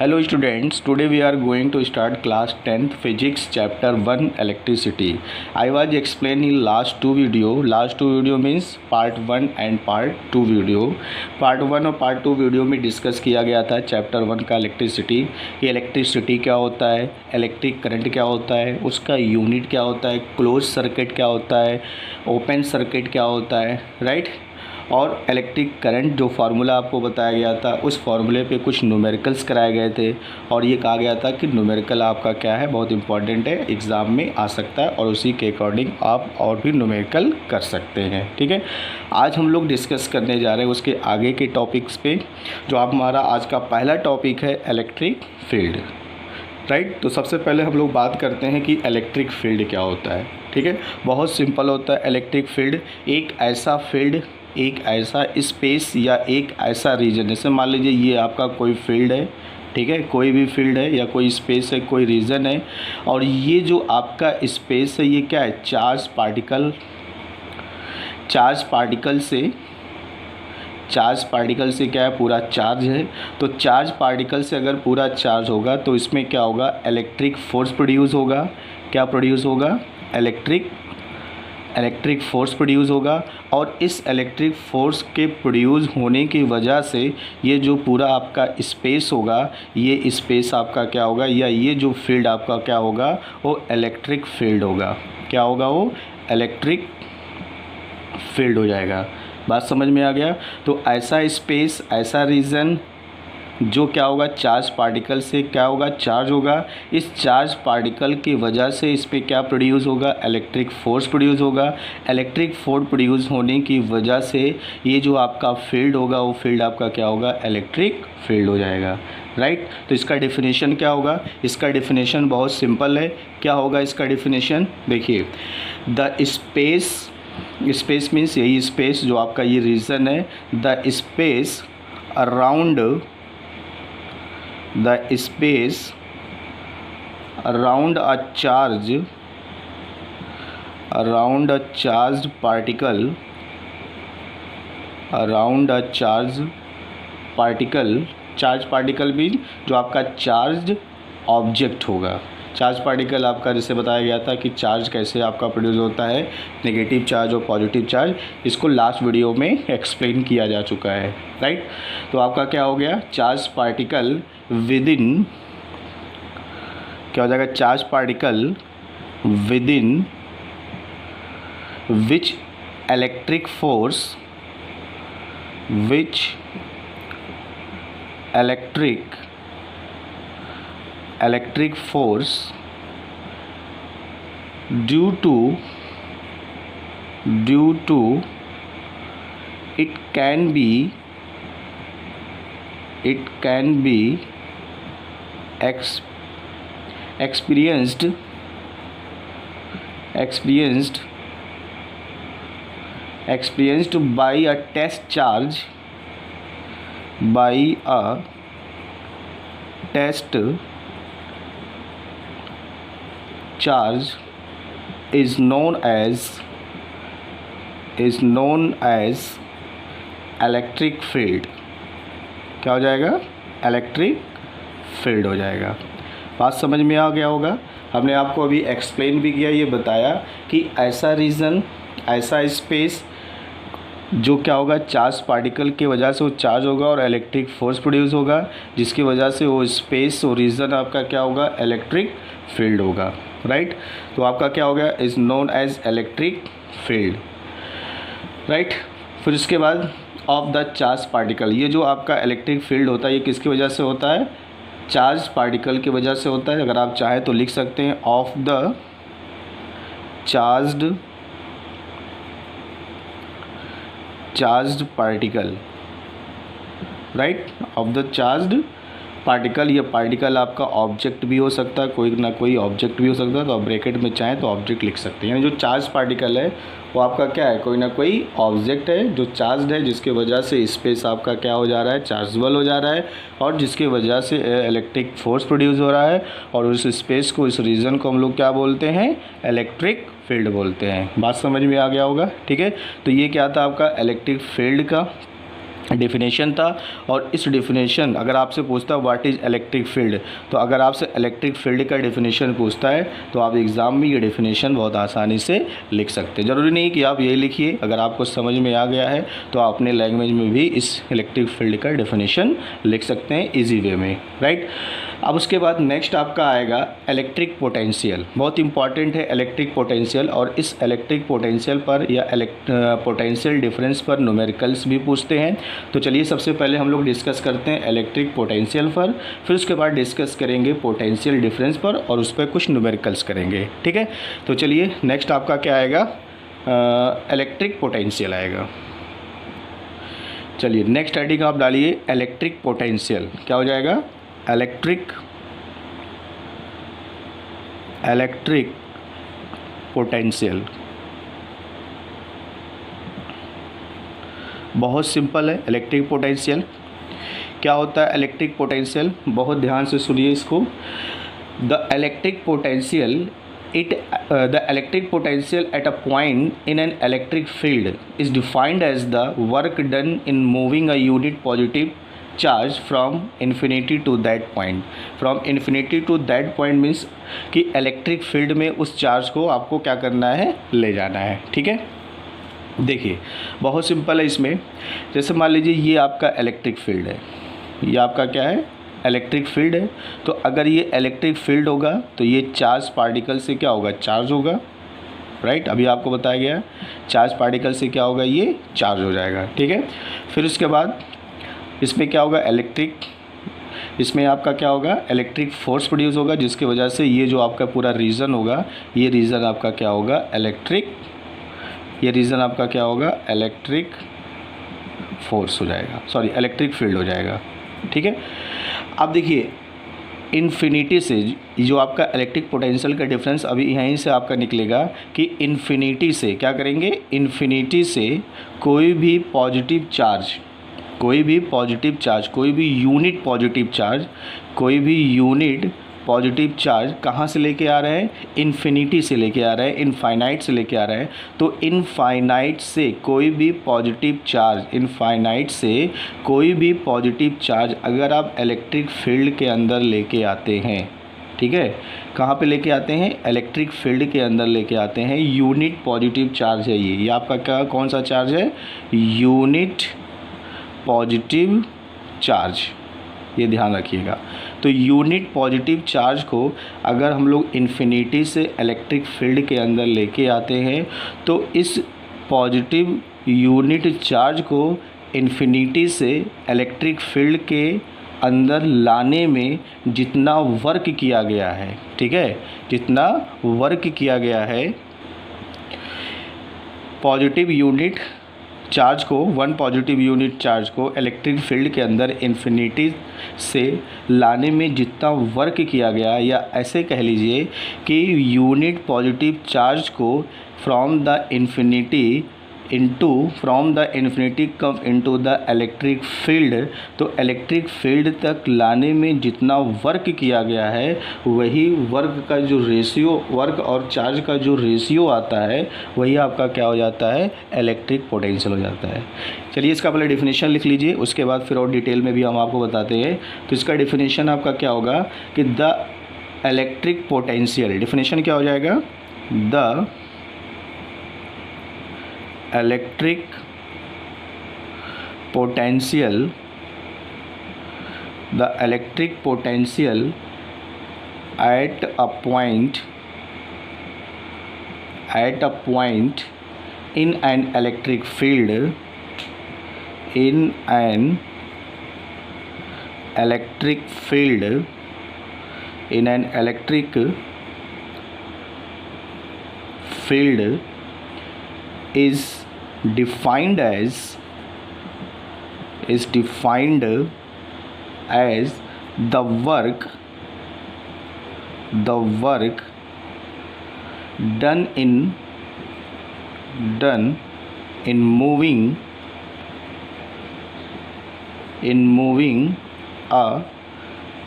Hello students, today we are going to start class 10th physics chapter 1 electricity. I was explained in last two video means part 1 and part 2 video. Part 1 और part 2 video में discuss किया गया था chapter 1 का electricity. ये electricity क्या होता है, इलेक्ट्रिक करंट क्या होता है, उसका यूनिट क्या होता है, क्लोज सर्किट क्या होता है, ओपन सर्किट क्या होता है, राइट। और इलेक्ट्रिक करंट जो फार्मूला आपको बताया गया था उस फार्मूले पे कुछ न्यूमेरिकल्स कराए गए थे और ये कहा गया था कि न्यूमेरिकल आपका क्या है, बहुत इंपॉर्टेंट है, एग्ज़ाम में आ सकता है और उसी के अकॉर्डिंग आप और भी न्यूमेरिकल कर सकते हैं। ठीक है, आज हम लोग डिस्कस करने जा रहे हैं उसके आगे के टॉपिक्स पे। जो आप हमारा आज का पहला टॉपिक है इलेक्ट्रिक फील्ड, राइट। तो सबसे पहले हम लोग बात करते हैं कि इलेक्ट्रिक फील्ड क्या होता है। ठीक है, बहुत सिंपल होता है। इलेक्ट्रिक फील्ड एक ऐसा फील्ड, एक ऐसा स्पेस या एक ऐसा रीजन, जैसे मान लीजिए ये आपका कोई फील्ड है, ठीक है, कोई भी फील्ड है या कोई स्पेस है, कोई रीजन है, और ये जो आपका स्पेस है ये क्या है, चार्ज पार्टिकल से क्या है, पूरा चार्ज है। तो चार्ज पार्टिकल से अगर पूरा चार्ज होगा तो इसमें क्या होगा, इलेक्ट्रिक फोर्स प्रोड्यूस होगा। क्या प्रोड्यूस होगा, इलेक्ट्रिक फोर्स प्रोड्यूस होगा। और इस इलेक्ट्रिक फोर्स के प्रोड्यूस होने की वजह से ये जो पूरा आपका स्पेस होगा, ये स्पेस आपका क्या होगा, या ये जो फील्ड आपका क्या होगा, वो इलेक्ट्रिक फील्ड होगा। क्या होगा, वो इलेक्ट्रिक फील्ड हो जाएगा। बात समझ में आ गया। तो ऐसा स्पेस, ऐसा रीजन जो क्या होगा, चार्ज पार्टिकल से क्या होगा, चार्ज होगा। इस चार्ज पार्टिकल की वजह से इस पे क्या प्रोड्यूस होगा, इलेक्ट्रिक फोर्स प्रोड्यूस होगा। इलेक्ट्रिक फोर्स प्रोड्यूस होने की वजह से ये जो आपका फील्ड होगा, वो फील्ड आपका क्या होगा, इलेक्ट्रिक फील्ड हो जाएगा, राइट। तो इसका डेफिनेशन क्या होगा, इसका डेफिनेशन बहुत सिंपल है। क्या होगा इसका डेफिनेशन, देखिए, द स्पेस मीन्स यही स्पेस जो आपका ये रीजन है, the space around a charged particle, charge particle भी जो आपका चार्ज ऑब्जेक्ट होगा। चार्ज पार्टिकल आपका जैसे बताया गया था कि चार्ज कैसे आपका प्रोड्यूस होता है, नेगेटिव चार्ज और पॉजिटिव चार्ज, इसको लास्ट वीडियो में एक्सप्लेन किया जा चुका है, राइट। तो आपका क्या हो गया, चार्ज पार्टिकल विदिन, क्या हो जाएगा, charge particle within which electric force due to it can be experienced by a test charge, is known as electric field. क्या हो जाएगा, इलेक्ट्रिक फील्ड हो जाएगा। बात समझ में आ गया होगा। हमने आपको अभी एक्सप्लेन भी किया, ये बताया कि ऐसा रीजन, ऐसा स्पेस जो क्या होगा, चार्ज पार्टिकल की वजह से वो चार्ज होगा और इलेक्ट्रिक फोर्स प्रोड्यूस होगा, जिसकी वजह से वो स्पेस और रीजन आपका क्या होगा, इलेक्ट्रिक फील्ड होगा, राइट। तो आपका क्या हो गया, is known as electric field, right. फिर उसके बाद ऑफ द चार्ज पार्टिकल, ये जो आपका इलेक्ट्रिक फील्ड होता है ये किसकी वजह से होता है, चार्ज पार्टिकल की वजह से होता है। अगर आप चाहें तो लिख सकते हैं of the charged particle, right, of the charged particle. ये पार्टिकल आपका ऑब्जेक्ट भी हो सकता है, कोई ना कोई ऑब्जेक्ट भी हो सकता है, तो आप ब्रैकेट में चाहें तो ऑब्जेक्ट लिख सकते हैं। यानी जो चार्ज पार्टिकल है वो आपका क्या है, कोई ना कोई ऑब्जेक्ट है जो चार्ज है, जिसके वजह से स्पेस आपका क्या हो जा रहा है, चार्जेबल हो जा रहा है, और जिसकी वजह से इलेक्ट्रिक फोर्स प्रोड्यूस हो रहा है, और उस स्पेस को, इस रीजन को हम लोग क्या बोलते हैं, इलेक्ट्रिक फील्ड बोलते हैं। बात समझ में आ गया होगा, ठीक है। तो ये क्या था आपका इलेक्ट्रिक फील्ड का डेफिनेशन था। और इस डेफिनेशन अगर आपसे पूछता है व्हाट इज़ इलेक्ट्रिक फील्ड, तो अगर आपसे इलेक्ट्रिक फील्ड का डेफिनेशन पूछता है तो आप एग्ज़ाम में ये डेफिनेशन बहुत आसानी से लिख सकते हैं। ज़रूरी नहीं कि आप ये लिखिए, अगर आपको समझ में आ गया है तो आप अपने लैंग्वेज में भी इस इलेक्ट्रिक फील्ड का डेफिनेशन लिख सकते हैं ईजी वे में, राइट। अब उसके बाद नेक्स्ट आपका आएगा इलेक्ट्रिक पोटेंशियल। बहुत इंपॉर्टेंट है इलेक्ट्रिक पोटेंशियल, और इस इलेक्ट्रिक पोटेंशियल पर या पोटेंशियल डिफरेंस पर न्यूमेरिकल्स भी पूछते हैं। तो चलिए सबसे पहले हम लोग डिस्कस करते हैं इलेक्ट्रिक पोटेंशियल पर, फिर उसके बाद डिस्कस करेंगे पोटेंशियल डिफरेंस पर और उस पर कुछ न्यूमेरिकल्स करेंगे, ठीक है। तो चलिए नेक्स्ट आपका क्या आएगा, इलेक्ट्रिक पोटेंशियल आएगा। चलिए नेक्स्ट हेडिंग आप डालिए इलेक्ट्रिक पोटेंशियल। क्या हो जाएगा, इलेक्ट्रिक पोटेंशियल। बहुत सिंपल है इलेक्ट्रिक पोटेंशियल। क्या होता है इलेक्ट्रिक पोटेंशियल, बहुत ध्यान से सुनिए इसको। The electric potential the electric potential at a point in an electric field is defined as the work done in moving a unit positive charge from infinity to that point. From infinity to that point means कि electric field में उस charge को आपको क्या करना है, ले जाना है, ठीक है। देखिए बहुत सिंपल है इसमें। जैसे मान लीजिए ये आपका इलेक्ट्रिक फील्ड है, ये आपका क्या है, इलेक्ट्रिक फील्ड है। तो अगर ये इलेक्ट्रिक फील्ड होगा तो ये चार्ज पार्टिकल से क्या होगा, चार्ज होगा, राइट। अभी आपको बताया गया चार्ज पार्टिकल से क्या होगा, ये चार्ज हो जाएगा, ठीक है। फिर उसके बाद इसमें क्या होगा, इसमें आपका क्या होगा, इलेक्ट्रिक फोर्स प्रोड्यूस होगा, जिसकी वजह से ये जो आपका पूरा रीजन होगा, ये रीजन आपका क्या होगा, इलेक्ट्रिक फोर्स हो जाएगा, सॉरी इलेक्ट्रिक फील्ड हो जाएगा, ठीक है। अब देखिए इन्फिनिटी से जो आपका इलेक्ट्रिक पोटेंशियल का डिफरेंस अभी यहीं से आपका निकलेगा कि इन्फिनिटी से क्या करेंगे, इन्फिनिटी से कोई भी पॉजिटिव चार्ज, कोई भी यूनिट पॉजिटिव चार्ज कहाँ से लेके आ रहे हैं, इन्फिनिटी से लेके आ रहे हैं, इनफाइनाइट से लेके आ रहे हैं। तो इनफाइनाइट से कोई भी पॉजिटिव चार्ज अगर आप इलेक्ट्रिक फील्ड के अंदर लेके आते हैं, ठीक है, कहाँ पे लेके आते हैं, इलेक्ट्रिक फील्ड के अंदर लेके आते हैं, यूनिट पॉजिटिव चार्ज है ये आपका क्या, कौन सा चार्ज है, यूनिट पॉजिटिव चार्ज, ये ध्यान रखिएगा। तो यूनिट पॉजिटिव चार्ज को अगर हम लोग इन्फिनिटी से इलेक्ट्रिक फील्ड के अंदर लेके आते हैं तो इस पॉजिटिव यूनिट चार्ज को इन्फिनिटी से इलेक्ट्रिक फील्ड के अंदर लाने में जितना वर्क किया गया है, ठीक है, जितना वर्क किया गया है पॉजिटिव यूनिट चार्ज को, वन पॉजिटिव यूनिट चार्ज को इलेक्ट्रिक फील्ड के अंदर इन्फिनिटी से लाने में जितना वर्क किया गया, या ऐसे कह लीजिए कि यूनिट पॉजिटिव चार्ज को from the infinity come into the electric field, तो इलेक्ट्रिक फील्ड तक लाने में जितना वर्क किया गया है वही वर्क का जो रेशियो, वर्क और चार्ज का जो रेशियो आता है वही आपका क्या हो जाता है, इलेक्ट्रिक पोटेंशियल हो जाता है। चलिए इसका पहले डिफिनेशन लिख लीजिए, उसके बाद फिर और डिटेल में भी हम आपको बताते हैं। तो इसका डिफिनेशन आपका क्या होगा कि द इलेक्ट्रिक पोटेंशियल, डिफिनेशन क्या हो जाएगा, the electric potential at a point in an electric field, is defined as the work done in moving a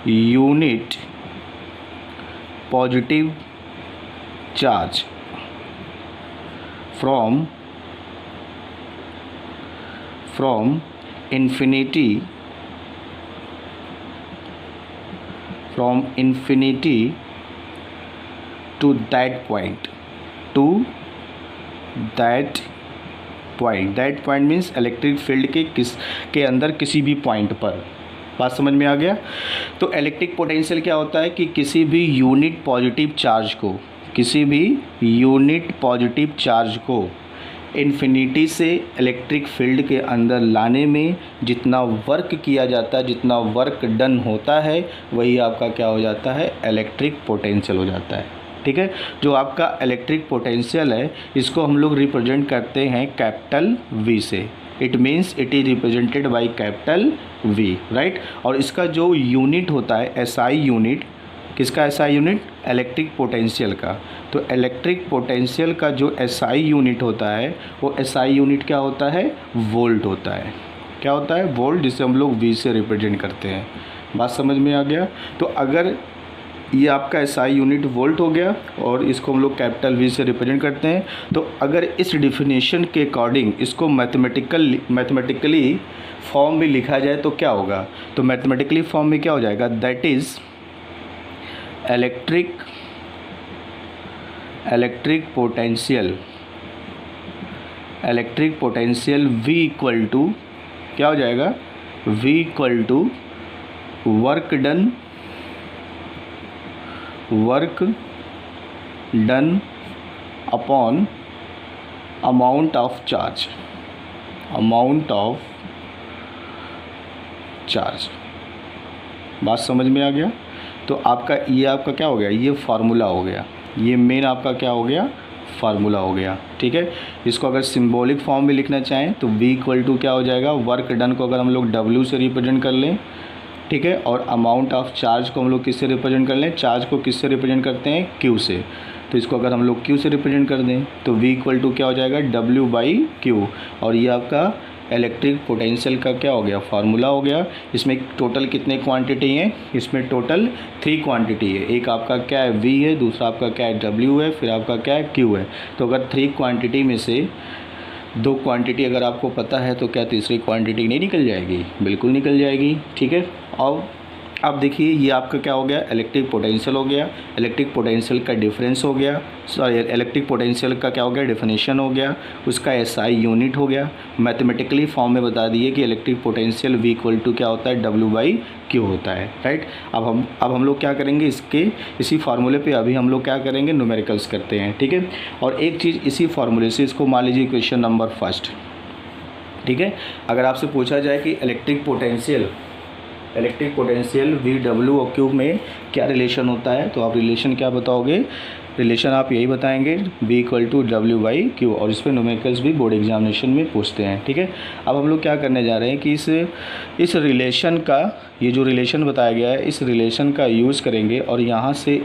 unit positive charge from infinity to that point, that point means electric field के अंदर किसी भी point पर। बात समझ में आ गया। तो इलेक्ट्रिक पोटेंशियल क्या होता है कि किसी भी यूनिट पॉजिटिव चार्ज को इन्फिनिटी से इलेक्ट्रिक फील्ड के अंदर लाने में जितना वर्क किया जाता है, जितना वर्क डन होता है, वही आपका क्या हो जाता है, इलेक्ट्रिक पोटेंशियल हो जाता है। ठीक है। जो आपका इलेक्ट्रिक पोटेंशियल है इसको हम लोग रिप्रेजेंट करते हैं कैपिटल वी से। It means it is represented by capital V, right. और इसका जो यूनिट होता है एसआई यूनिट, किसका एसआई यूनिट, इलेक्ट्रिक पोटेंशियल का। तो इलेक्ट्रिक पोटेंशियल का जो एसआई यूनिट होता है वो एसआई यूनिट क्या होता है, वोल्ट होता है। क्या होता है, वोल्ट, जिसे हम लोग वी से रिप्रेजेंट करते हैं। बात समझ में आ गया। तो अगर ये आपका एसआई यूनिट वोल्ट हो गया और इसको हम लोग कैपिटल वी से रिप्रेजेंट करते हैं, तो अगर इस डिफिनेशन के अकॉर्डिंग इसको मैथमेटिकली फॉर्म में लिखा जाए तो क्या होगा, तो मैथमेटिकली फॉर्म में क्या हो जाएगा, that is electric potential V equal to क्या हो जाएगा, V equal to work done upon amount of charge. बात समझ में आ गया। तो आपका ये आपका क्या हो गया, ये फार्मूला हो गया, ये मेन आपका क्या हो गया, फार्मूला हो गया। ठीक है। इसको अगर सिंबॉलिक फॉर्म में लिखना चाहें तो V इक्वल टू क्या हो जाएगा, वर्क डन को अगर हम लोग W से रिप्रेजेंट कर लें, ठीक है, और अमाउंट ऑफ चार्ज को हम लोग किससे रिप्रेजेंट कर लें, चार्ज को किससे रिप्रेजेंट करते हैं, Q से। तो इसको अगर हम लोग Q से रिप्रेजेंट कर दें तो V इक्वल टू क्या हो जाएगा, W बाई Q। और ये आपका इलेक्ट्रिक पोटेंशियल का क्या हो गया, फार्मूला हो गया। इसमें टोटल कितने क्वांटिटी हैं, इसमें टोटल 3 क्वांटिटी है। एक आपका क्या है, V है, दूसरा आपका क्या है, W है, फिर आपका क्या है, Q है। तो अगर 3 क्वांटिटी में से 2 क्वांटिटी अगर आपको पता है तो क्या तीसरी क्वांटिटी नहीं निकल जाएगी, बिल्कुल निकल जाएगी। ठीक है। और अब देखिए ये आपका क्या हो गया, इलेक्ट्रिक पोटेंशियल हो गया, इलेक्ट्रिक पोटेंशियल का डिफरेंस हो गया, सॉरी इलेक्ट्रिक पोटेंशियल का क्या हो गया, डिफिनेशन हो गया, उसका एसआई यूनिट हो गया। मैथमेटिकली फॉर्म में बता दिए कि electric potential V equal to क्या होता है, W बाई Q होता है, राइट। अब हम लोग क्या करेंगे, इसी फार्मूले पे अभी हम लोग क्या करेंगे, न्यूमेरिकल्स करते हैं। ठीक है। और एक चीज़ इसी फार्मूले से, इसको मान लीजिए क्वेश्चन नंबर फर्स्ट। ठीक है। अगर आपसे पूछा जाए कि इलेक्ट्रिक पोटेंशियल V W और Q में क्या रिलेशन होता है, तो आप रिलेशन क्या बताओगे, रिलेशन आप यही बताएंगे V equal to W by Q। और इस पर न्यूमेरिकल्स भी बोर्ड एग्जामिनेशन में पूछते हैं। ठीक है। अब हम लोग क्या करने जा रहे हैं कि इस रिलेशन का, ये जो रिलेशन बताया गया है, इस रिलेशन का यूज़ करेंगे और यहाँ से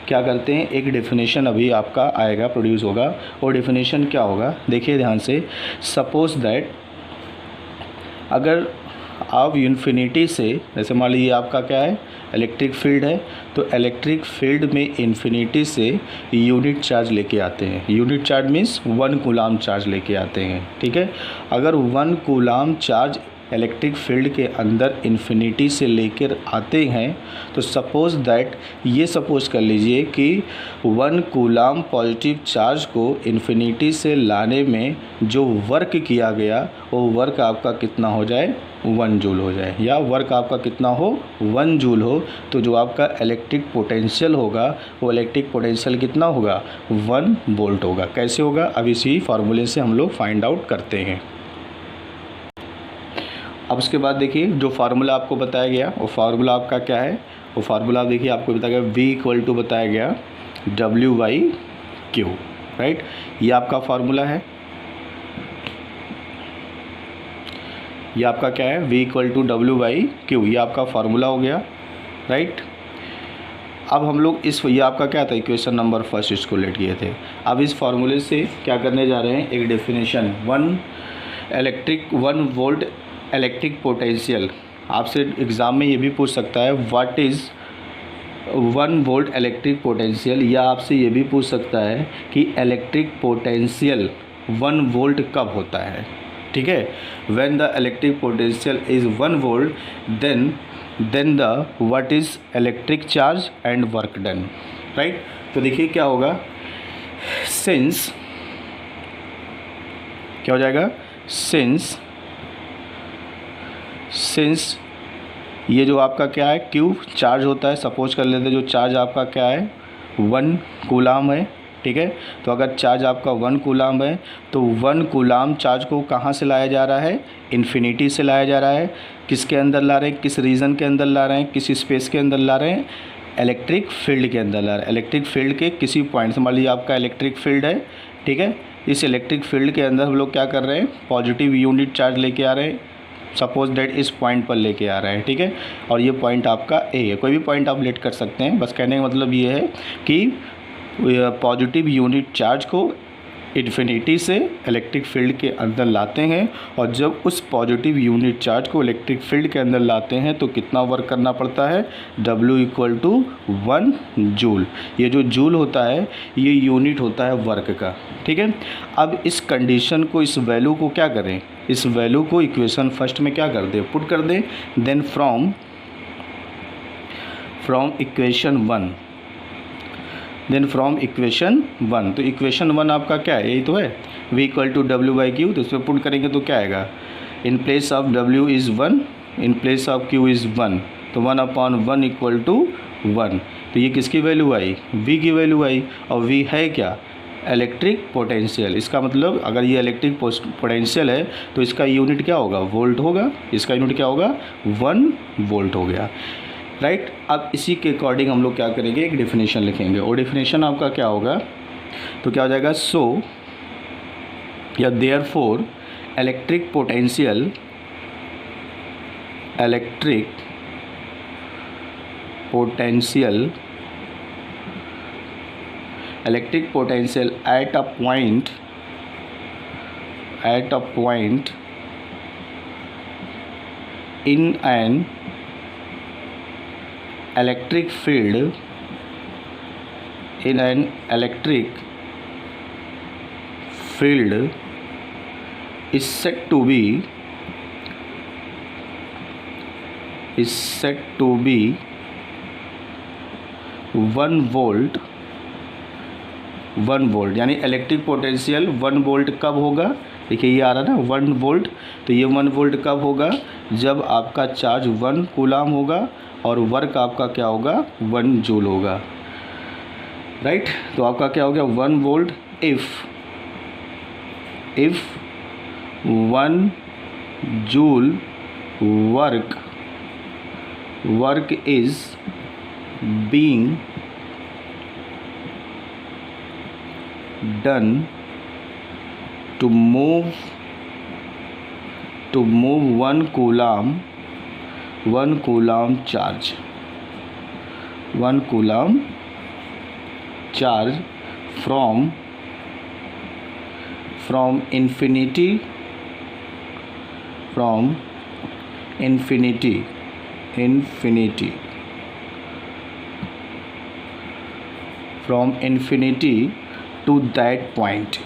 क्या करते हैं, एक डेफिनेशन अभी आपका आएगा, प्रोड्यूस होगा। और डेफिनेशन क्या होगा, देखिए ध्यान से। सपोज दैट अगर आप इन्फिनिटी से, जैसे मान लीजिए आपका क्या है, इलेक्ट्रिक फील्ड है, तो इलेक्ट्रिक फील्ड में इन्फिनिटी से यूनिट चार्ज लेके आते हैं। Unit charge means 1 coulomb charge लेके आते हैं। ठीक है। अगर 1 कूलाम चार्ज इलेक्ट्रिक फील्ड के अंदर इन्फिनिटी से लेकर आते हैं, तो सपोज़ दैट, ये सपोज कर लीजिए कि 1 कूलाम पॉजिटिव चार्ज को इन्फिनिटी से लाने में जो वर्क किया गया वो वर्क आपका कितना हो जाए, 1 जूल हो जाए, या वर्क आपका कितना हो, 1 जूल हो। तो जो आपका इलेक्ट्रिक पोटेंशियल होगा वो इलेक्ट्रिक पोटेंशियल कितना होगा, 1 वोल्ट होगा। कैसे होगा, अब इसी फार्मूले से हम लोग फाइंड आउट करते हैं। अब उसके बाद देखिए जो फार्मूला आपको बताया गया वो फार्मूला आपका क्या है, वो फार्मूला देखिए आपको बताया गया V इक्वल टू बताया गया W बाई Q, राइट। ये आपका फार्मूला है, ये आपका क्या है, V equal to W by Q, ये आपका फार्मूला हो गया, राइट। अब हम लोग ये आपका क्या था, इक्वेशन नंबर फर्स्ट इसको लेट किए थे। अब इस फार्मूले से क्या करने जा रहे हैं, एक डेफिनेशन, 1 वोल्ट इलेक्ट्रिक पोटेंशियल। आपसे एग्ज़ाम में ये भी पूछ सकता है what is 1 volt electric potential, या आपसे ये भी पूछ सकता है कि इलेक्ट्रिक पोटेंशियल 1 वोल्ट कब होता है। ठीक है। When the electric potential is 1 volt then the what is electric charge and work done, right. तो देखिए क्या होगा, सिंस क्या हो जाएगा, सिंस ये जो आपका क्या है क्यू चार्ज होता है, सपोज कर लेते हैं जो चार्ज आपका क्या है 1 कूलाम है, ठीक है। तो अगर चार्ज आपका 1 कूलाम है तो 1 कूलाम चार्ज को कहाँ से लाया जा रहा है, इन्फिनिटी से लाया जा रहा है। किसके अंदर ला रहे हैं, किस रीजन के अंदर ला रहे हैं, किस स्पेस के अंदर ला रहे हैं, इलेक्ट्रिक फील्ड के अंदर ला रहे हैं। इलेक्ट्रिक फील्ड के किसी पॉइंट से, मान लीजिए आपका इलेक्ट्रिक फील्ड है, ठीक है। इस इलेक्ट्रिक फील्ड के अंदर हम लोग क्या कर रहे हैं, पॉजिटिव यूनिट चार्ज लेके आ रहे हैं, सपोज डेट इस पॉइंट पर लेके आ रहे हैं, ठीक है। और ये पॉइंट आपका ए है, कोई भी पॉइंट आप लेट कर सकते हैं। बस कहने का मतलब ये है कि पॉजिटिव यूनिट चार्ज को इन्फिनिटी से इलेक्ट्रिक फील्ड के अंदर लाते हैं, और जब उस पॉजिटिव यूनिट चार्ज को इलेक्ट्रिक फील्ड के अंदर लाते हैं तो कितना वर्क करना पड़ता है, W = 1 जूल। ये जो जूल होता है ये यूनिट होता है वर्क का, ठीक है। अब इस कंडीशन को, इस वैल्यू को क्या करें, इस वैल्यू को इक्वेशन फर्स्ट में क्या कर दें, पुट कर दें। Then from equation 1, then from equation 1, तो इक्वेशन 1 आपका क्या है, यही तो है, V = W/Q। तो इसमें पुट करेंगे तो क्या आएगा, in place of W is 1, in place of Q is 1, तो 1/1 = 1। तो ये किसकी वैल्यू आई, V की वैल्यू आई, और V है क्या, इलेक्ट्रिक पोटेंशियल। इसका मतलब अगर ये इलेक्ट्रिक पोटेंशियल है तो इसका यूनिट क्या होगा, वोल्ट होगा, इसका यूनिट क्या होगा, 1 वोल्ट हो गया, राइट। अब इसी के अकॉर्डिंग हम लोग क्या करेंगे, एक डेफिनेशन लिखेंगे, और डेफिनेशन आपका क्या होगा, तो क्या हो जाएगा, सो या therefore electric potential at a point in an electric field is said to be 1 volt. यानी इलेक्ट्रिक पोटेंशियल 1 वोल्ट कब होगा, देखिए ये आ रहा है ना 1 वोल्ट, तो ये 1 वोल्ट कब होगा, जब आपका चार्ज 1 कूलाम होगा और वर्क आपका क्या होगा, 1 जूल होगा, राइट। तो आपका क्या हो गया, 1 volt if 1 joule work is being done to move 1 coulomb charge from infinity to that point,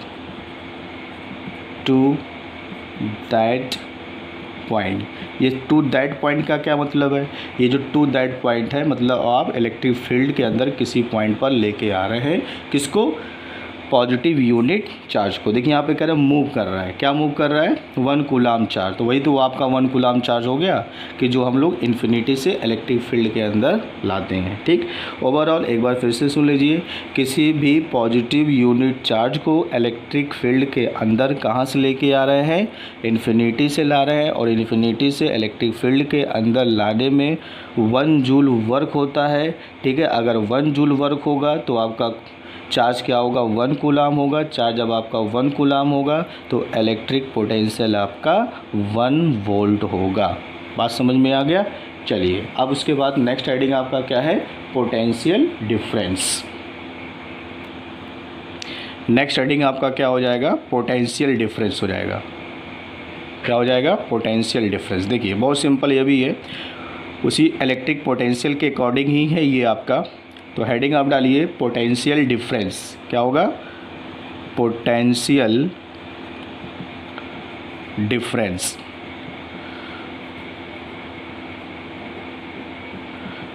ये टू दैट पॉइंट का क्या मतलब है, ये जो टू दैट पॉइंट है मतलब आप इलेक्ट्रिक फील्ड के अंदर किसी पॉइंट पर लेके आ रहे हैं, किसको, पॉजिटिव यूनिट चार्ज को। देखिए यहाँ पे कह रहे हैं मूव कर रहा है, क्या मूव कर रहा है, 1 कूलाम चार्ज। तो वही तो आपका 1 कूलाम चार्ज हो गया कि जो हम लोग इन्फिनिटी से इलेक्ट्रिक फील्ड के अंदर लाते हैं, ठीक। ओवरऑल एक बार फिर से सुन लीजिए, किसी भी पॉजिटिव यूनिट चार्ज को इलेक्ट्रिक फील्ड के अंदर कहाँ से लेके आ रहे हैं, इन्फिनिटी से ला रहे हैं, और इन्फिनिटी से इलेक्ट्रिक फील्ड के अंदर लाने में 1 जूल वर्क होता है, ठीक है। अगर 1 जूल वर्क होगा तो आपका चार्ज क्या होगा, 1 कूलाम होगा। चार्ज जब आपका 1 कूलाम होगा तो इलेक्ट्रिक पोटेंशियल आपका 1 वोल्ट होगा। बात समझ में आ गया। चलिए अब उसके बाद नेक्स्ट हेडिंग आपका क्या है, पोटेंशियल डिफरेंस। नेक्स्ट हेडिंग आपका क्या हो जाएगा, पोटेंशियल डिफरेंस हो जाएगा। क्या हो जाएगा, पोटेंशियल डिफरेंस। देखिए बहुत सिंपल ये भी है, उसी इलेक्ट्रिक पोटेंशियल के अकॉर्डिंग ही है ये आपका। तो हेडिंग आप डालिए पोटेंशियल डिफरेंस। क्या होगा, पोटेंशियल डिफरेंस,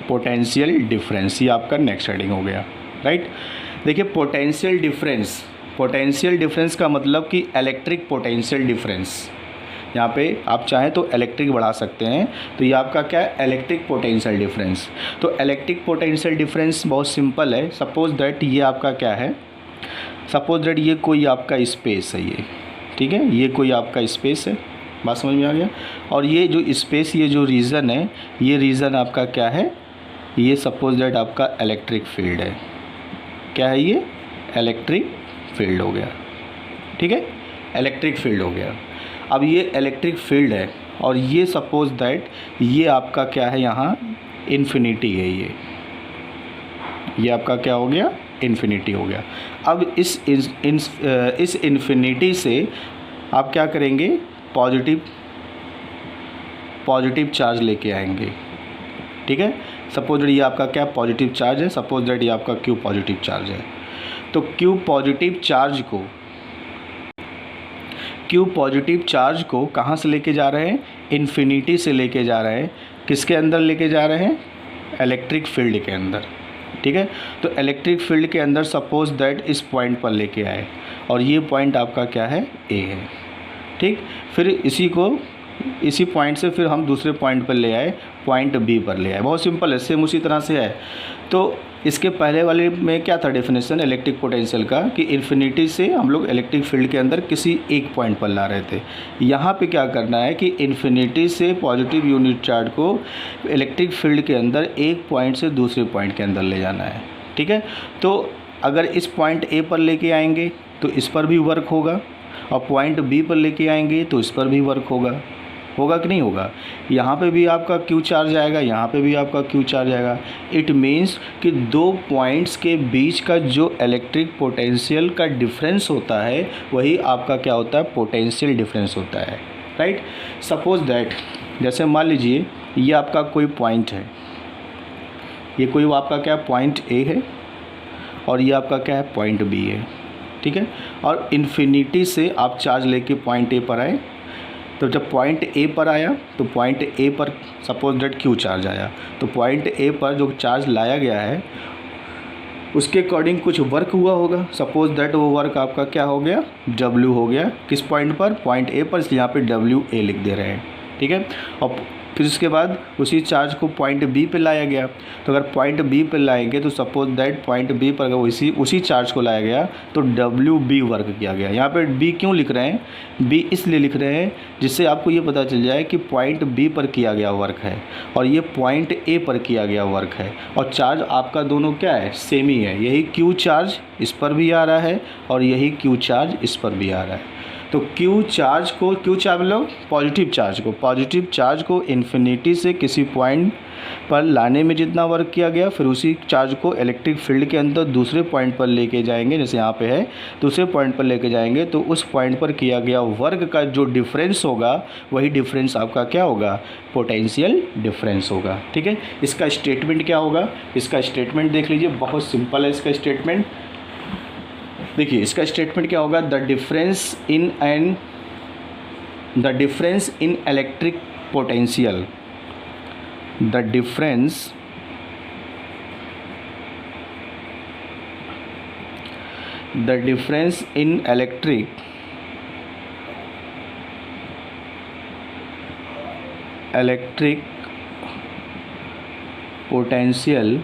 पोटेंशियल डिफरेंस, ये आपका नेक्स्ट हेडिंग हो गया, राइट। देखिए पोटेंशियल डिफरेंस, पोटेंशियल डिफरेंस का मतलब कि इलेक्ट्रिक पोटेंशियल डिफरेंस, यहाँ पे आप चाहें तो इलेक्ट्रिक बढ़ा सकते हैं, तो ये आपका क्या है, इलेक्ट्रिक पोटेंशियल डिफरेंस। तो इलेक्ट्रिक पोटेंशियल डिफरेंस बहुत सिंपल है। सपोज दैट ये आपका क्या है, सपोज दैट ये कोई आपका स्पेस है, ये ठीक है, ये कोई आपका स्पेस है, बात समझ में आ गया। और ये जो स्पेस, ये जो रीजन है, ये रीजन आपका क्या है, ये सपोज दैट आपका इलेक्ट्रिक फील्ड है। क्या है ये, इलेक्ट्रिक फील्ड हो गया, ठीक है, इलेक्ट्रिक फील्ड हो गया। अब ये इलेक्ट्रिक फील्ड है और ये सपोज दैट ये आपका क्या है, यहाँ इन्फिनिटी है, ये आपका क्या हो गया, इन्फिनिटी हो गया। अब इस इन्फिनिटी से आप क्या करेंगे, पॉजिटिव चार्ज लेके आएंगे, ठीक है। सपोज दैट ये आपका क्या पॉजिटिव चार्ज है, सपोज दैट ये आपका क्यू पॉजिटिव चार्ज है। तो क्यू पॉजिटिव चार्ज को कहाँ से लेके जा रहे हैं, इन्फिनिटी से लेके जा रहे हैं, किसके अंदर लेके जा रहे हैं, इलेक्ट्रिक फील्ड के अंदर, ठीक है। तो इलेक्ट्रिक फील्ड के अंदर सपोज दैट इस पॉइंट पर लेके आए और ये पॉइंट आपका क्या है, ए है, ठीक। फिर इसी पॉइंट से फिर हम दूसरे पॉइंट पर ले आए, पॉइंट बी पर ले आए। बहुत सिंपल है, सेम उसी तरह से है। तो इसके पहले वाले में क्या था डेफिनेशन इलेक्ट्रिक पोटेंशियल का, कि इन्फिनिटी से हम लोग इलेक्ट्रिक फील्ड के अंदर किसी एक पॉइंट पर ला रहे थे। यहाँ पे क्या करना है कि इन्फिनिटी से पॉजिटिव यूनिट चार्ज को इलेक्ट्रिक फील्ड के अंदर एक पॉइंट से दूसरे पॉइंट के अंदर ले जाना है, ठीक है। तो अगर इस पॉइंट ए पर लेके आएंगे तो इस पर भी वर्क होगा, और पॉइंट बी पर लेके आएंगे तो इस पर भी वर्क होगा कि नहीं होगा। यहाँ पे भी आपका क्यू चार्ज आएगा, यहाँ पे भी आपका क्यू चार्ज आएगा। इट मीन्स कि दो पॉइंट्स के बीच का जो इलेक्ट्रिक पोटेंशियल का डिफरेंस होता है वही आपका क्या होता है, पोटेंशियल डिफरेंस होता है, राइट। सपोज दैट जैसे मान लीजिए ये आपका कोई पॉइंट है, ये कोई आपका क्या पॉइंट ए है और ये आपका क्या है, पॉइंट बी है, ठीक है। और इन्फिनिटी से आप चार्ज लेके पॉइंट ए पर आए, तो जब पॉइंट ए पर आया तो पॉइंट ए पर सपोज दैट क्यू चार्ज आया, तो पॉइंट ए पर जो चार्ज लाया गया है उसके अकॉर्डिंग कुछ वर्क हुआ होगा। सपोज दैट वो वर्क आपका क्या हो गया, डब्ल्यू हो गया। किस पॉइंट पर, पॉइंट ए पर, इसलिए यहाँ पे डब्ल्यू ए लिख दे रहे हैं, ठीक है। और फिर उसके बाद उसी चार्ज को पॉइंट बी पे लाया गया, तो अगर पॉइंट बी पे लाएंगे तो सपोज दैट पॉइंट बी पर अगर उसी चार्ज को लाया गया तो डब्ल्यू बी वर्क किया गया। यहाँ पे बी क्यों लिख रहे हैं, बी इसलिए लिख रहे हैं जिससे आपको ये पता चल जाए कि पॉइंट बी पर किया गया वर्क है और ये पॉइंट ए पर किया गया वर्क है, और चार्ज आपका दोनों क्या है, सेम ही है। यही क्यू चार्ज इस पर भी आ रहा है और यही क्यू चार्ज इस पर भी आ रहा है। तो क्यू चार्ज लोग पॉजिटिव चार्ज को इन्फिनिटी से किसी पॉइंट पर लाने में जितना वर्क किया गया, फिर उसी चार्ज को इलेक्ट्रिक फील्ड के अंदर दूसरे पॉइंट पर लेके जाएंगे, जैसे यहाँ पे है, दूसरे पॉइंट पर लेके जाएंगे तो उस पॉइंट पर किया गया वर्क का जो डिफरेंस होगा वही डिफरेंस आपका क्या होगा, पोटेंशियल डिफरेंस होगा, ठीक है। इसका स्टेटमेंट क्या होगा, इसका स्टेटमेंट देख लीजिए, बहुत सिंपल है इसका स्टेटमेंट। देखिए इसका स्टेटमेंट क्या होगा, the difference in electric potential, the difference in electric potential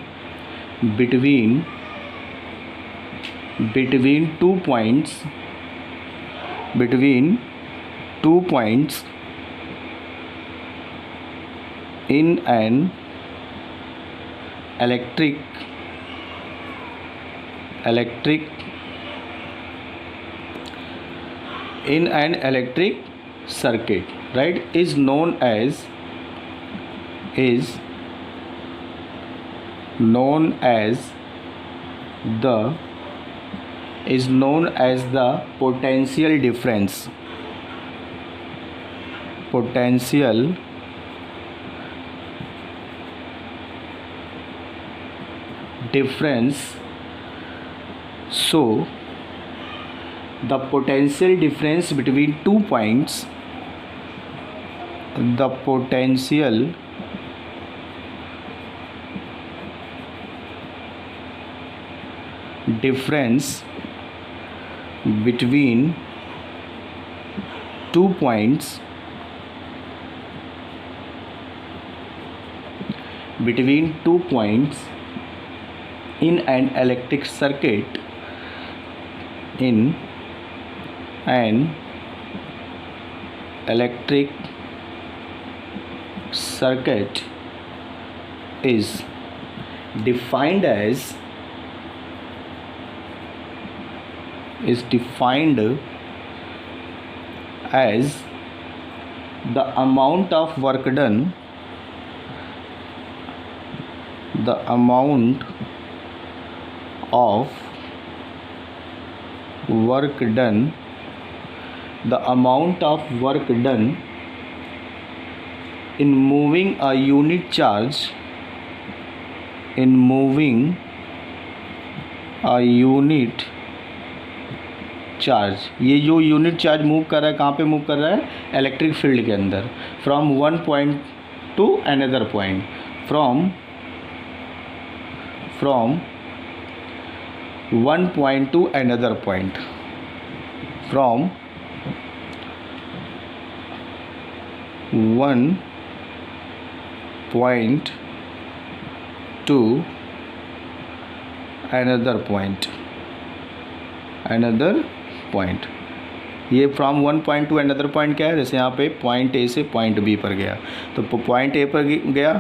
between two points in an electric circuit, right, is known as the potential difference so the potential difference between two points the potential difference between 2 points in an electric circuit is defined as the amount of work done in moving a unit charge ये जो unit charge move कर रहा है कहाँ पे move कर रहा है? इलेक्ट्रिक फील्ड के अंदर, from one point to another point, from one point to another point, from one point to another point. ये from one point to another point क्या है? जैसे यहाँ पे पॉइंट ए से पॉइंट बी पर गया, तो पॉइंट ए पर गया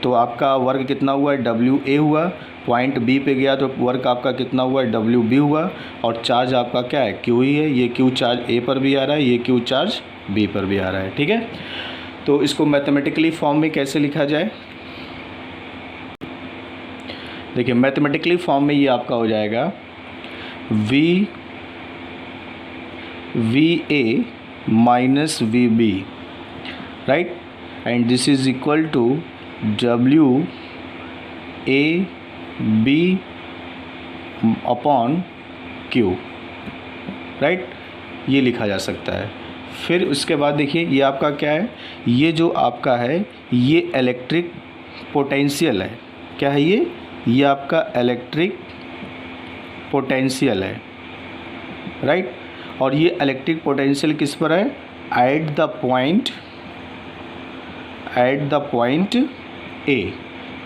तो आपका वर्क कितना हुआ? डब्ल्यू ए हुआ। पॉइंट बी पे गया तो वर्क आपका कितना हुआ? डब्ल्यू बी हुआ। और चार्ज आपका क्या है? क्यू ही है। ये क्यू चार्ज ए पर भी आ रहा है, ये क्यू चार्ज बी पर भी आ रहा है। ठीक है, तो इसको मैथमेटिकली फॉर्म में कैसे लिखा जाए? देखिए, मैथमेटिकली फॉर्म में ये आपका हो जाएगा V A minus V B, right, and this is equal to W A B upon Q, right, ये लिखा जा सकता है। फिर उसके बाद देखिए ये आपका क्या है? ये जो आपका है ये इलेक्ट्रिक पोटेंशियल है। क्या है ये? ये आपका इलेक्ट्रिक पोटेंशियल है, राइट। और ये इलेक्ट्रिक पोटेंशियल किस पर है? At the point A.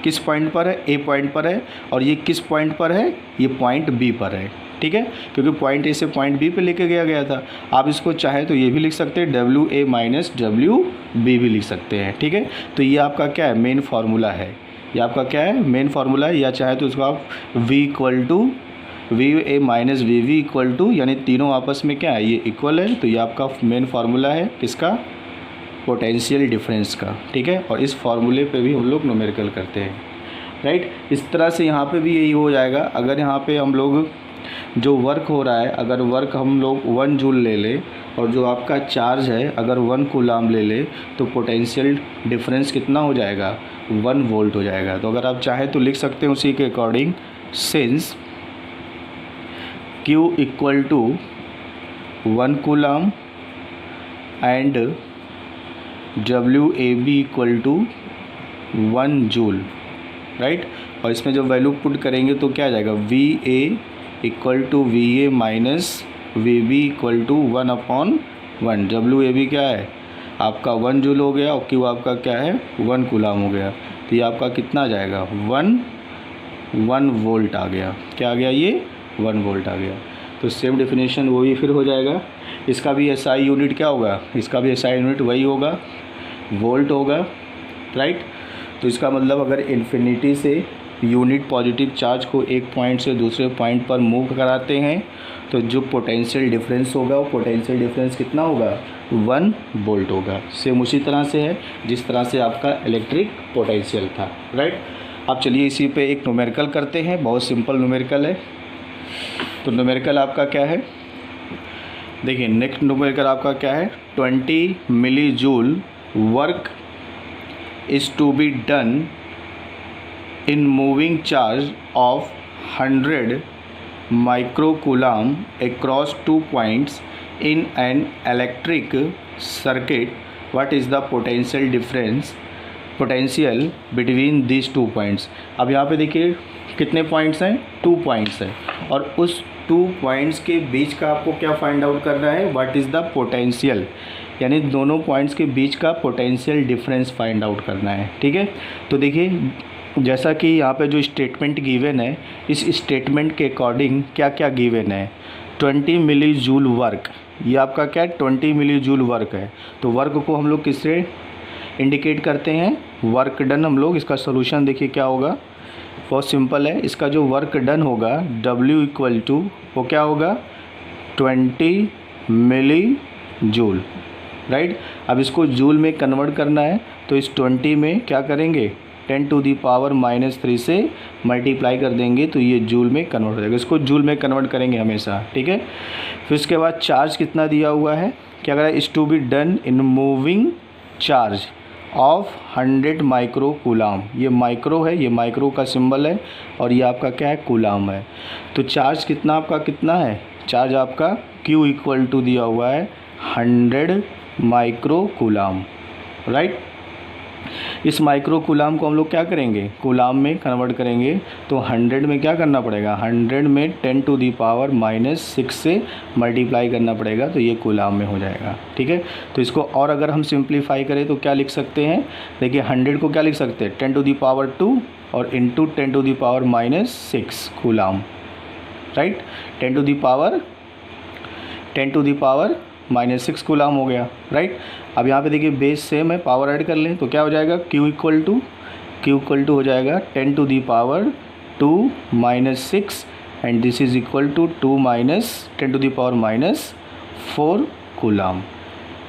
किस पॉइंट पर है? ए पॉइंट पर है। और ये किस पॉइंट पर है? ये पॉइंट बी पर है। ठीक है, क्योंकि पॉइंट ए से पॉइंट बी पे लेके गया था। आप इसको चाहे तो ये भी लिख सकते हैं, W A minus W B भी लिख सकते हैं। ठीक है, तो ये आपका क्या है? मेन फार्मूला है। ये आपका क्या है? मेन फार्मूला है। या चाहे तो इसको आप v equal to V A minus V V equal to, यानी तीनों आपस में क्या है? ये इक्वल है। तो ये आपका मेन फार्मूला है किसका? पोटेंशियल डिफरेंस का। ठीक है, और इस फार्मूले पे भी हम लोग न्यूमेरिकल करते हैं, राइट। इस तरह से यहाँ पे भी यही हो जाएगा। अगर यहाँ पे हम लोग जो वर्क हो रहा है, अगर वर्क हम लोग 1 जूल ले ले और जो आपका चार्ज है अगर 1 कूलाम ले ले, तो पोटेंशियल डिफरेंस कितना हो जाएगा? 1 वोल्ट हो जाएगा। तो अगर आप चाहें तो लिख सकते हैं उसी के according, since Q equal to 1 coulomb and WAB equal to 1 joule, right. और इसमें जब वैल्यू पुट करेंगे तो क्या आ जाएगा? VA equal to VA minus VB equal to 1/1। WAB क्या है? आपका 1 जूल हो गया और Q आपका क्या है? 1 कूलाम हो गया। तो ये आपका कितना आ जाएगा? 1 वोल्ट आ गया। क्या आ गया? ये 1 वोल्ट आ गया। तो सेम डेफिनेशन वही फिर हो जाएगा। इसका भी SI यूनिट क्या होगा? इसका भी SI यूनिट वही होगा, वोल्ट होगा, राइट। तो इसका मतलब अगर इन्फिनिटी से यूनिट पॉजिटिव चार्ज को एक पॉइंट से दूसरे पॉइंट पर मूव कराते हैं तो जो पोटेंशियल डिफरेंस होगा वो पोटेंशियल डिफरेंस कितना होगा? 1 वोल्ट होगा। सेम उसी तरह से है जिस तरह से आपका इलेक्ट्रिक पोटेंशियल था, राइट। अब चलिए इसी पे एक न्यूमेरिकल करते हैं, बहुत सिंपल न्यूमेरिकल है। तो न्यूमेरिकल आपका क्या है? देखिए नेक्स्ट न्यूमेरिकल आपका क्या है? 20 milli joule work is to be done in moving charge of 100 microcoulomb across 2 points in an electric circuit what is the potential between this 2 points. अब यहाँ पे देखिए कितने पॉइंट्स हैं, 2 पॉइंट्स हैं, और उस 2 पॉइंट्स के बीच का आपको क्या फाइंड आउट करना है, व्हाट इज़ द पोटेंशियल, यानी दोनों पॉइंट्स के बीच का पोटेंशियल डिफरेंस फाइंड आउट करना है। ठीक है, तो देखिए जैसा कि यहाँ पे जो स्टेटमेंट गिवन है, इस स्टेटमेंट के अकॉर्डिंग क्या क्या गिवन है, 20 मिली जूल वर्क, ये आपका क्या है 20 मिली जूल वर्क है। तो वर्क को हम लोग किससे इंडिकेट करते हैं, वर्क डन। हम लोग इसका सोल्यूशन देखिए क्या होगा, बहुत सिंपल है। इसका जो वर्क डन होगा W इक्वल टू वो क्या होगा 20 मिली जूल, राइट। अब इसको जूल में कन्वर्ट करना है, तो इस 20 में क्या करेंगे 10 टू दी पावर -3 से मल्टीप्लाई कर देंगे, तो ये जूल में कन्वर्ट हो जाएगा। इसको जूल में कन्वर्ट करेंगे हमेशा, ठीक है। फिर उसके बाद चार्ज कितना दिया हुआ है, क्या कह रहा है, is to be done in moving charge of 100 micro coulomb. ये माइक्रो है, ये माइक्रो का सिंबल है, और ये आपका क्या है कूलाम है। तो चार्ज कितना आपका कितना है, चार्ज आपका Q इक्वल टू दिया हुआ है 100 माइक्रो कूलाम, राइट। इस माइक्रो कूलाम को हम लोग क्या करेंगे, कूलाम में कन्वर्ट करेंगे, तो 100 में क्या करना पड़ेगा, 100 में 10 टू दी पावर -6 से मल्टीप्लाई करना पड़ेगा, तो ये कूलाम में हो जाएगा, ठीक है। तो इसको और अगर हम सिंप्लीफाई करें तो क्या लिख सकते हैं, देखिए 100 को क्या लिख सकते हैं 10 टू दी पावर 2 और into 10 to the power -6 coulomb, right. 10 to the power -6 coulomb हो गया, राइट। अब यहाँ पे देखिए बेस सेम है, पावर ऐड कर लें तो क्या हो जाएगा, Q इक्वल टू हो जाएगा 10 to the power 2 -6 and this is equal to 2 - 10 to the power -4 coulomb,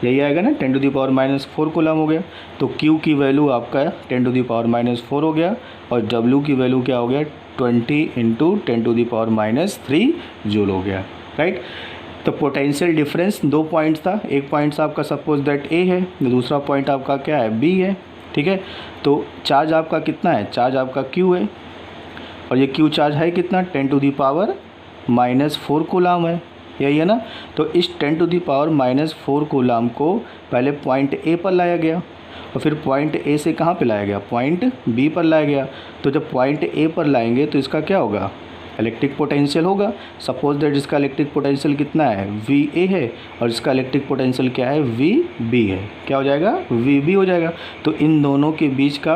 यही आएगा ना, 10 टू दी पावर -4 कूलाम हो गया। तो Q की वैल्यू आपका 10 टू दी पावर -4 हो गया, और W की वैल्यू क्या हो गया 20 into 10 to the power -3 joule हो गया, राइट। तो पोटेंशियल डिफरेंस 2 पॉइंट्स था, एक पॉइंट आपका सपोज दैट A है, दूसरा पॉइंट आपका क्या है B है, ठीक है। तो चार्ज आपका कितना है, चार्ज आपका Q है, और ये Q चार्ज है कितना 10 टू दी पावर -4 कूलाम है, यही है ना। तो इस 10 टू दी पावर -4 कूलाम को पहले पॉइंट A पर लाया गया, और फिर पॉइंट A से कहाँ पे लाया गया, पॉइंट B पर लाया गया। तो जब पॉइंट A पर लाएंगे तो इसका क्या होगा, इलेक्ट्रिक पोटेंशियल होगा। सपोज दैट इसका इलेक्ट्रिक पोटेंशियल कितना है VA है, और इसका इलेक्ट्रिक पोटेंशियल क्या है VB है, क्या हो जाएगा VB हो जाएगा। तो इन दोनों के बीच का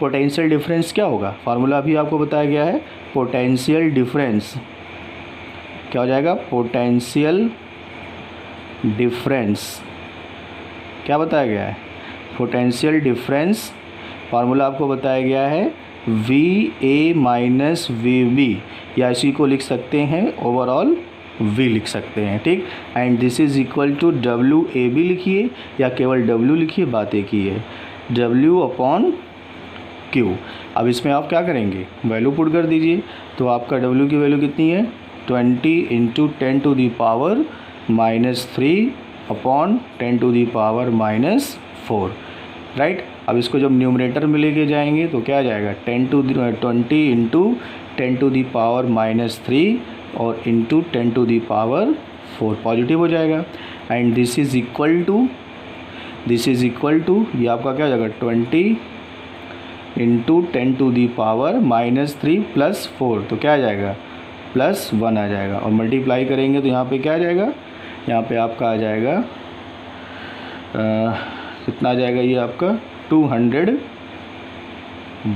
पोटेंशियल डिफरेंस क्या होगा, फार्मूला भी आपको बताया गया है, पोटेंशियल डिफरेंस क्या हो जाएगा, पोटेंशियल डिफरेंस क्या बताया गया है, पोटेंशियल डिफरेंस फार्मूला आपको बताया गया है VA माइनस VB, या इसी को लिख सकते हैं ओवरऑल V लिख सकते हैं, ठीक। And this is equal to WAB लिखिए, या केवल W लिखिए, बात एक ही है, W अपॉन Q। अब इसमें आप क्या करेंगे, वैल्यू पुट कर दीजिए, तो आपका W की वैल्यू कितनी है 20 into 10 to the power -3 upon 10 to the power -4, right. अब इसको जब न्यूमरेटर में लेके जाएंगे तो क्या आ जाएगा 20 इंटू 10 टू दी पावर -3 और into 10 to the power 4 positive हो जाएगा। And this is equal to ये आपका क्या हो जाएगा 20 into 10 to the power -3 plus 4, तो क्या आ जाएगा +1 आ जाएगा, और मल्टीप्लाई करेंगे तो यहाँ पे क्या आ जाएगा, यहाँ पे आपका आ जाएगा कितना आ जाएगा, ये आपका 200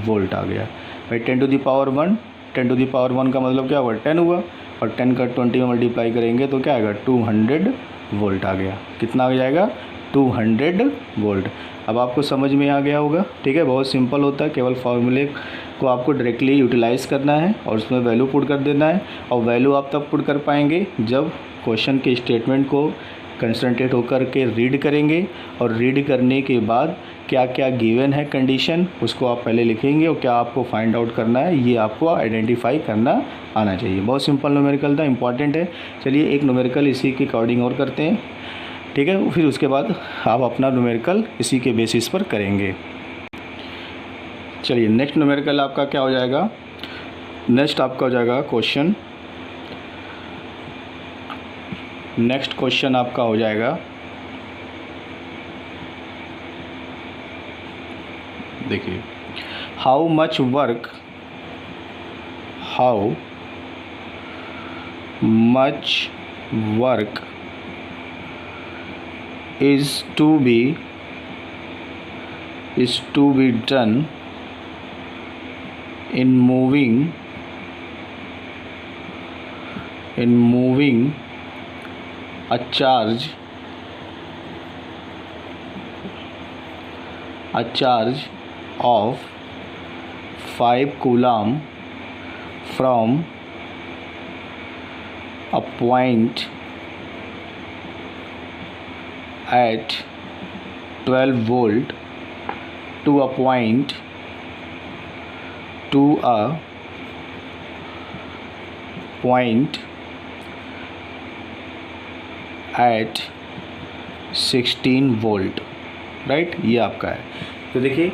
वोल्ट आ गया भाई। 10 to the power 1, 10 to the power 1 का मतलब क्या हुआ 10 हुआ, और 10 का 20 में मल्टीप्लाई करेंगे तो क्या आएगा 200 वोल्ट आ गया, कितना आ जाएगा 200 वोल्ट। अब आपको समझ में आ गया होगा, ठीक है। बहुत सिंपल होता है, केवल फार्मूले को आपको डायरेक्टली यूटिलाइज़ करना है और उसमें वैल्यू पुट कर देना है, और वैल्यू आप तब पुट कर पाएंगे जब क्वेश्चन के स्टेटमेंट को कंसंट्रेट होकर के रीड करेंगे, और रीड करने के बाद क्या क्या गिवन है कंडीशन उसको आप पहले लिखेंगे, और क्या आपको फाइंड आउट करना है ये आपको आइडेंटिफाई करना आना चाहिए। बहुत सिंपल न्यूमेरिकल था, इंपॉर्टेंट है। चलिए एक न्यूमेरिकल इसी के अकॉर्डिंग और करते हैं, ठीक है। फिर उसके बाद आप अपना न्यूमेरिकल इसी के बेसिस पर करेंगे। चलिए नेक्स्ट न्यूमेरिकल आपका क्या हो जाएगा, नेक्स्ट आपका हो जाएगा क्वेश्चन, नेक्स्ट क्वेश्चन आपका हो जाएगा देखिए, how much work is to be done in moving a charge of 5 coulomb from a point at 12 volt to a point at 16 volt, right. ये आपका है। तो देखिए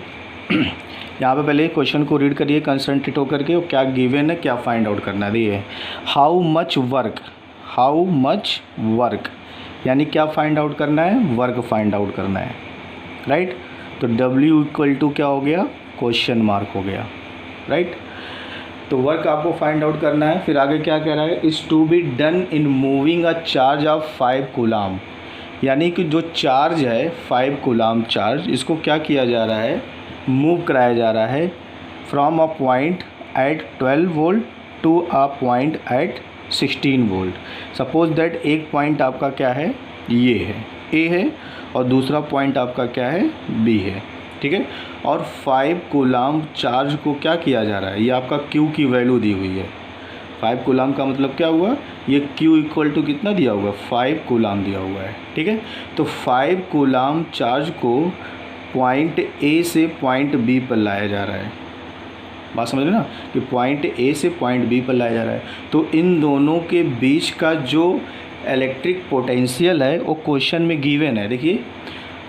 यहाँ पे पहले क्वेश्चन को रीड करिए कंसंट्रेट होकर के, और क्या गिवन है, क्या फाइंड आउट करना है। ये हाउ मच वर्क यानी क्या फाइंड आउट करना है, वर्क फाइंड आउट करना है, राइट। तो W इक्वल टू क्या हो गया, क्वेश्चन मार्क हो गया, राइट। तो वर्क आपको फाइंड आउट करना है। फिर आगे क्या कह रहा है, is to be done in moving a charge of 5 coulomb, यानी कि जो चार्ज है 5 कूलाम चार्ज, इसको क्या किया जा रहा है, मूव कराया जा रहा है from a point at 12 volt to a point at 16 volt. Suppose that एक पॉइंट आपका क्या है, ये है, ए है, और दूसरा पॉइंट आपका क्या है, बी है, ठीक है। और 5 कूलाम चार्ज को क्या किया जा रहा है, ये आपका Q की वैल्यू दी हुई है। 5 कूलाम का मतलब क्या हुआ, ये Q इक्वल टू कितना दिया हुआ, 5 कूलाम दिया हुआ है, ठीक है। तो 5 कूलाम चार्ज को पॉइंट A से पॉइंट B पर लाया जा रहा है। बात समझ रहे ना, कि पॉइंट A से पॉइंट B पर लाया जा रहा है। तो इन दोनों के बीच का जो इलेक्ट्रिक पोटेंशियल है वो क्वेश्चन में गिवन है। देखिए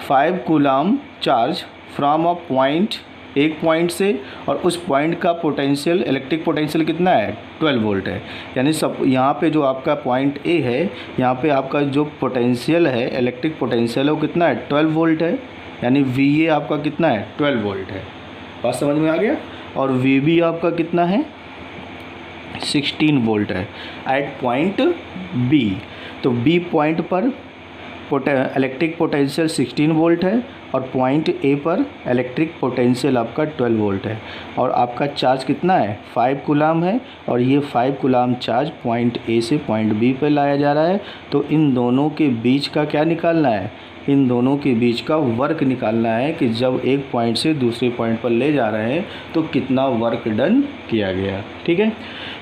5 coulomb charge from a point, एक पॉइंट से, और उस पॉइंट का पोटेंशियल, इलेक्ट्रिक पोटेंशियल कितना है, 12 वोल्ट है। यानी सब यहाँ पे जो आपका पॉइंट ए है, यहाँ पे आपका जो पोटेंशियल है, इलेक्ट्रिक पोटेंशियल है, वो कितना है, 12 वोल्ट है। यानी VA आपका कितना है, 12 वोल्ट है। बात समझ में आ गया। और VB आपका कितना है, 16 वोल्ट है एट पॉइंट B। तो B पॉइंट पर इलेक्ट्रिक पोटेंशियल 16 वोल्ट है, और पॉइंट A पर इलेक्ट्रिक पोटेंशियल आपका 12 वोल्ट है। और आपका चार्ज कितना है, 5 कूलाम है, और ये 5 कूलाम चार्ज पॉइंट A से पॉइंट B पर लाया जा रहा है। तो इन दोनों के बीच का क्या निकालना है, इन दोनों के बीच का वर्क निकालना है, कि जब एक पॉइंट से दूसरे पॉइंट पर ले जा रहे हैं तो कितना वर्क डन किया गया, ठीक है।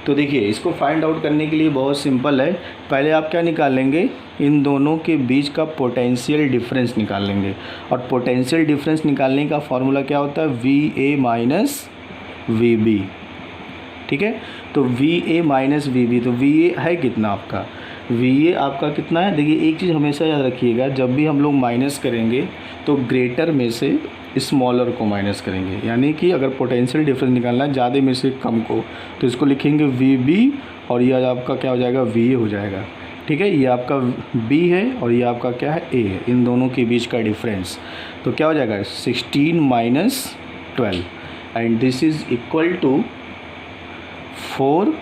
तो देखिए इसको फाइंड आउट करने के लिए बहुत सिंपल है। पहले आप क्या निकाल लेंगे, इन दोनों के बीच का पोटेंशियल डिफरेंस निकाल लेंगे। और पोटेंशियल डिफरेंस निकालने का फॉर्मूला क्या होता है, VA माइनस VB, ठीक है। तो VA माइनस VB, तो VA है कितना आपका, VA आपका कितना है। देखिए एक चीज़ हमेशा याद रखिएगा, जब भी हम लोग माइनस करेंगे तो ग्रेटर में से स्मॉलर को माइनस करेंगे। यानी कि अगर पोटेंशियल डिफरेंस निकालना है ज़्यादा में से कम को, तो इसको लिखेंगे VB, और ये आपका क्या हो जाएगा, VA हो जाएगा, ठीक है। ये आपका B है और ये आपका क्या है, A है। इन दोनों के बीच का डिफरेंस तो क्या हो जाएगा, 16 minus 12, and this is equal to 4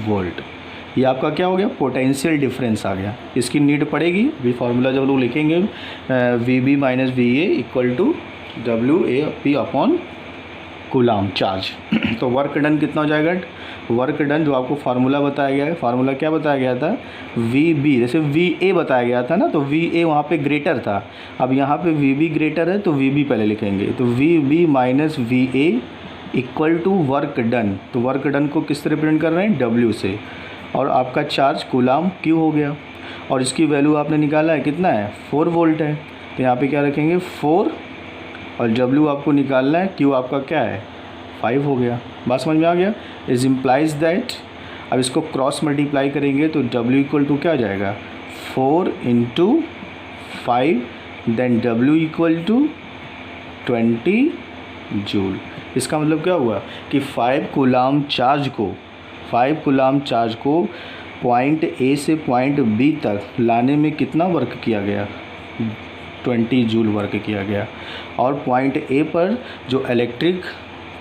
volt. ये आपका क्या हो गया, पोटेंशियल डिफरेंस आ गया। इसकी नीड पड़ेगी भी, फार्मूला जब लोग लिखेंगे VB minus VA equal to WAP upon coulomb charge. तो वर्क डन कितना हो जाएगा, वर्क डन जो आपको फार्मूला बताया गया है, फार्मूला क्या बताया गया था, VB, जैसे VA बताया गया था ना, तो VA वहाँ पे ग्रेटर था। अब यहाँ पे VB ग्रेटर है तो VB पहले लिखेंगे। तो VB minus VA equal to work done. तो वर्क डन को किस तरह रिप्रेजेंट कर रहे हैं, W से, और आपका चार्ज कूलाम Q हो गया। और इसकी वैल्यू आपने निकाला है कितना है, 4 वोल्ट है। तो यहाँ पे क्या रखेंगे 4, और W आपको निकालना है, Q आपका क्या है 5 हो गया। बात समझ में आ गया। इज इम्प्लाइज दैट, अब इसको क्रॉस मल्टीप्लाई करेंगे तो W इक्वल टू क्या हो जाएगा, 4 into 5, then W equal to 20 joule. इसका मतलब क्या हुआ कि 5 कूलाम चार्ज को पॉइंट A से पॉइंट B तक लाने में कितना वर्क किया गया, 20 जूल वर्क किया गया। और पॉइंट ए पर जो इलेक्ट्रिक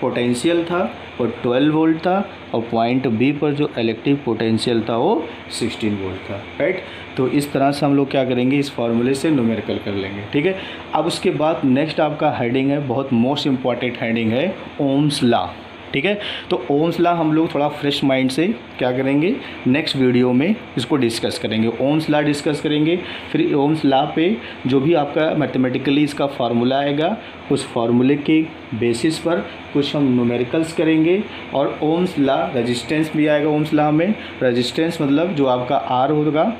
पोटेंशियल था वो 12 वोल्ट था और पॉइंट बी पर जो इलेक्ट्रिक पोटेंशियल था वो 16 वोल्ट था, राइट। तो इस तरह से हम लोग क्या करेंगे, इस फॉर्मूले से न्यूमेरिकल कर लेंगे, ठीक है। अब उसके बाद नेक्स्ट आपका हेडिंग है, बहुत मोस्ट इंपॉर्टेंट हेडिंग है, ओम्स लॉ, ठीक है। तो ओम्स लॉ हम लोग थोड़ा फ्रेश माइंड से क्या करेंगे, नेक्स्ट वीडियो में इसको डिस्कस करेंगे, ओम्स लॉ डिस्कस करेंगे। फिर ओम्स लॉ पे जो भी आपका मैथमेटिकली इसका फार्मूला आएगा, उस फार्मूले के बेसिस पर कुछ हम न्यूमेरिकल्स करेंगे। और ओम्स लॉ रेजिस्टेंस भी आएगा, ओम्स लॉ में रेजिस्टेंस मतलब जो आपका आर होगा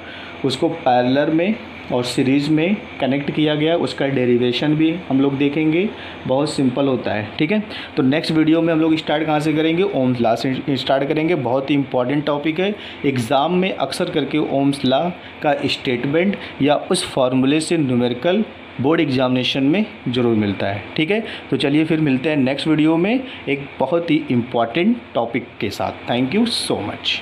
उसको पैरेलल में और सीरीज़ में कनेक्ट किया गया, उसका डेरिवेशन भी हम लोग देखेंगे, बहुत सिंपल होता है, ठीक है। तो नेक्स्ट वीडियो में हम लोग स्टार्ट कहाँ से करेंगे, ओम्स लॉ से स्टार्ट करेंगे। बहुत ही इंपॉर्टेंट टॉपिक है, एग्ज़ाम में अक्सर करके ओम्स लॉ का स्टेटमेंट या उस फार्मूले से न्यूमेरिकल बोर्ड एग्जामिनेशन में ज़रूर मिलता है, ठीक है। तो चलिए फिर मिलते हैं नेक्स्ट वीडियो में एक बहुत ही इम्पॉर्टेंट टॉपिक के साथ। Thank you so much.